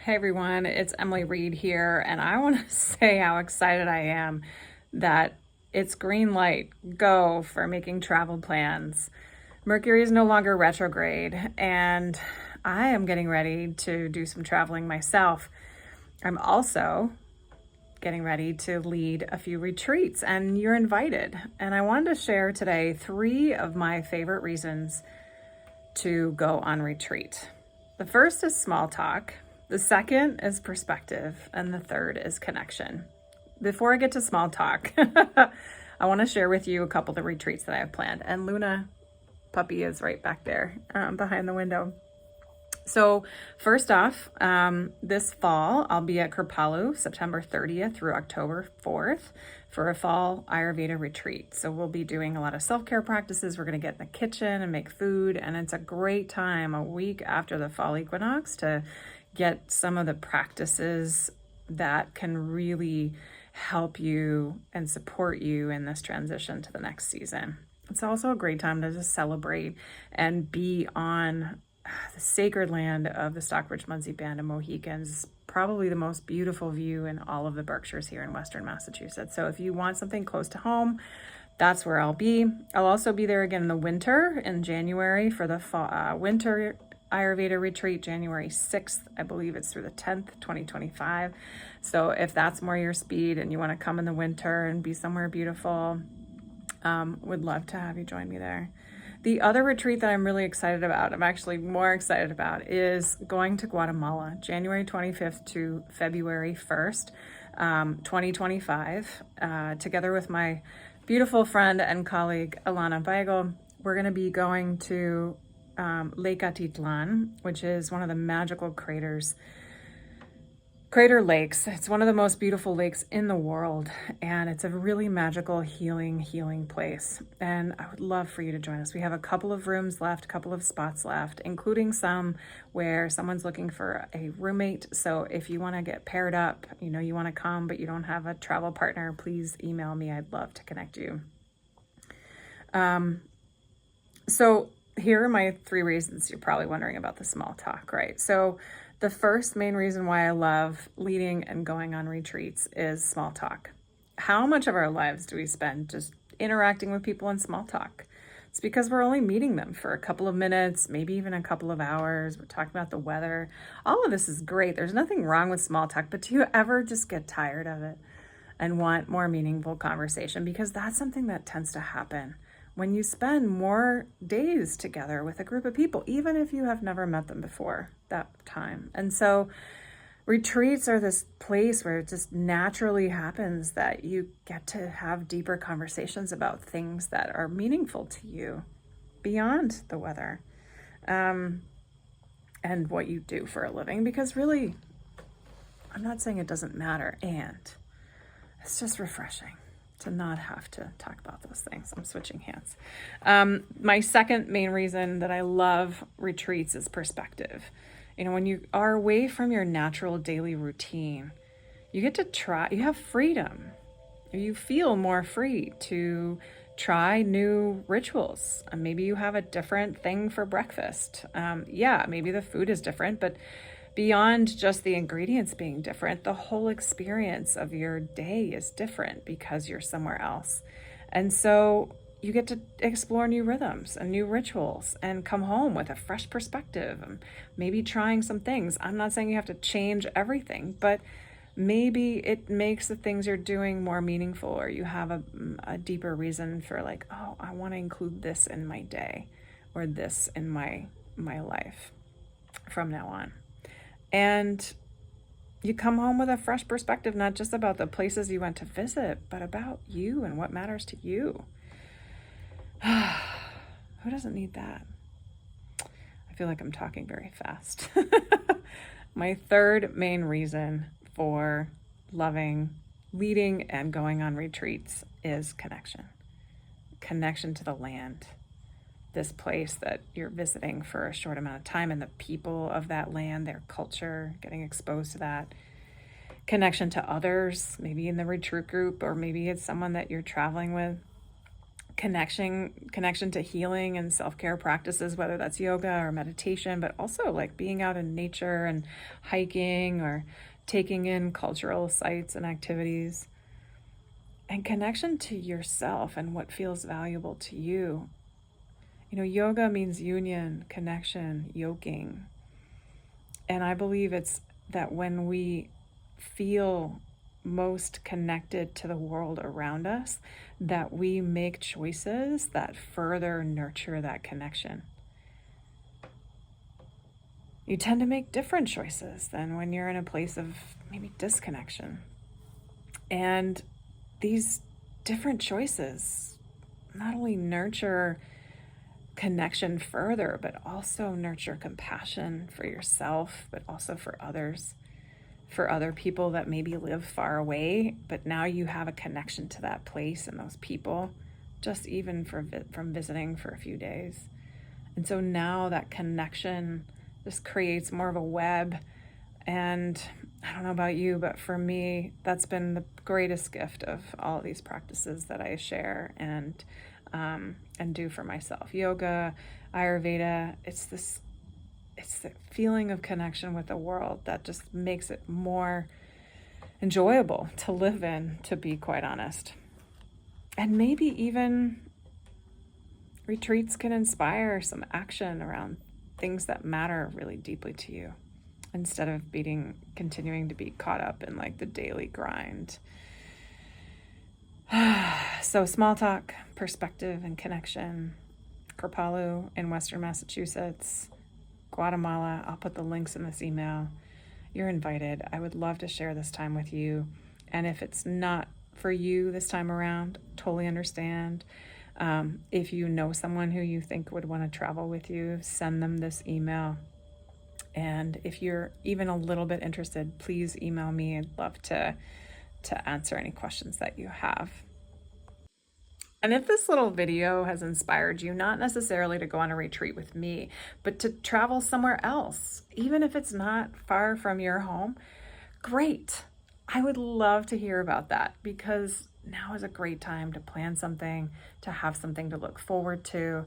Hey everyone, it's Emily Reed here, and I want to say how excited I am that it's green light, go for making travel plans. Mercury is no longer retrograde, and I am getting ready to do some traveling myself. I'm also getting ready to lead a few retreats, and you're invited. And I wanted to share today 3 of my favorite reasons to go on retreat. The first is small talk. The second is perspective, and the third is connection. Before I get to small talk, I want to share with you a couple of the retreats that I have planned. And Luna, puppy, is right back there behind the window. So first off, this fall, I'll be at Kripalu, September 30th through October 4th for a fall Ayurveda retreat. So we'll be doing a lot of self-care practices. We're going to get in the kitchen and make food. And it's a great time, a week after the fall equinox, to get some of the practices that can really help you and support you in this transition to the next season. It's also a great time to just celebrate and be on the sacred land of the Stockbridge-Munsee Band of Mohicans, probably the most beautiful view in all of the Berkshires here in Western Massachusetts. So if you want something close to home, that's where I'll be. I'll also be there again in the winter in January for the winter Ayurveda retreat, January 6th. I believe it's through the 10th, 2025. So if that's more your speed and you want to come in the winter and be somewhere beautiful, would love to have you join me there. The other retreat that I'm really excited about, I'm actually more excited about, is going to Guatemala, January 25th to February 1st, 2025, together with my beautiful friend and colleague, Alana Weigel. We're going to be going to Lake Atitlan, which is one of the magical Crater Lakes. It's one of the most beautiful lakes in the world, and it's a really magical healing place. And I would love for you to join us. We have a couple of rooms left, a couple of spots left, including some where someone's looking for a roommate. So if you want to get paired up, you want to come, but you don't have a travel partner, please email me. I'd love to connect you. So here are my 3 reasons. You're probably wondering about the small talk, right? So the first main reason why I love leading and going on retreats is small talk. How much of our lives do we spend just interacting with people in small talk? It's because we're only meeting them for a couple of minutes, maybe even a couple of hours. We're talking about the weather. All of this is great. There's nothing wrong with small talk, but do you ever just get tired of it and want more meaningful conversation? Because that's something that tends to happen when you spend more days together with a group of people, even if you have never met them before that time. And so retreats are this place where it just naturally happens that you get to have deeper conversations about things that are meaningful to you beyond the weather, and what you do for a living. Because really, I'm not saying it doesn't matter, and it's just refreshing to not have to talk about those things. I'm switching hands. My second main reason that I love retreats is perspective. When you are away from your natural daily routine, you get to you have freedom. You feel more free to try new rituals. Maybe you have a different thing for breakfast. Maybe the food is different, but beyond just the ingredients being different, the whole experience of your day is different because you're somewhere else. And so you get to explore new rhythms and new rituals and come home with a fresh perspective and maybe trying some things. I'm not saying you have to change everything, but maybe it makes the things you're doing more meaningful, or you have a deeper reason for I want to include this in my day or this in my life from now on. And you come home with a fresh perspective, not just about the places you went to visit, but about you and what matters to you. Who doesn't need that? I feel like I'm talking very fast. My third main reason for loving, leading, and going on retreats is connection. Connection to the land. This place that you're visiting for a short amount of time, and the people of that land, their culture, getting exposed to that. Connection to others, maybe in the retreat group, or maybe it's someone that you're traveling with. connection to healing and self-care practices, whether that's yoga or meditation, but also like being out in nature and hiking or taking in cultural sites and activities, and connection to yourself and what feels valuable to you. You know, yoga means union, connection, yoking. And I believe it's that when we feel most connected to the world around us, that we make choices that further nurture that connection. You tend to make different choices than when you're in a place of maybe disconnection. And these different choices not only nurture connection further, but also nurture compassion for yourself, but also for others, for other people that maybe live far away, but now you have a connection to that place and those people, just even from visiting for a few days. And so now that connection just creates more of a web. And I don't know about you, but for me, that's been the greatest gift of all of these practices that I share and do for myself. Yoga, Ayurveda, it's the feeling of connection with the world that just makes it more enjoyable to live in, to be quite honest. And maybe even retreats can inspire some action around things that matter really deeply to you, instead of continuing to be caught up in like the daily grind. So small talk, perspective, and connection. Kripalu in Western Massachusetts, Guatemala. I'll put the links in this email. You're invited. I would love to share this time with you. And if it's not for you this time around, totally understand. If you know someone who you think would want to travel with you, send them this email. And if you're even a little bit interested, please email me. I'd love to answer any questions that you have. And if this little video has inspired you, not necessarily to go on a retreat with me, but to travel somewhere else, even if it's not far from your home, great. I would love to hear about that, because now is a great time to plan something, to have something to look forward to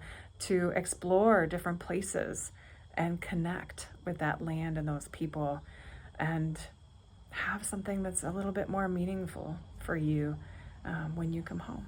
explore different places and connect with that land and those people, and have something that's a little bit more meaningful for you when you come home.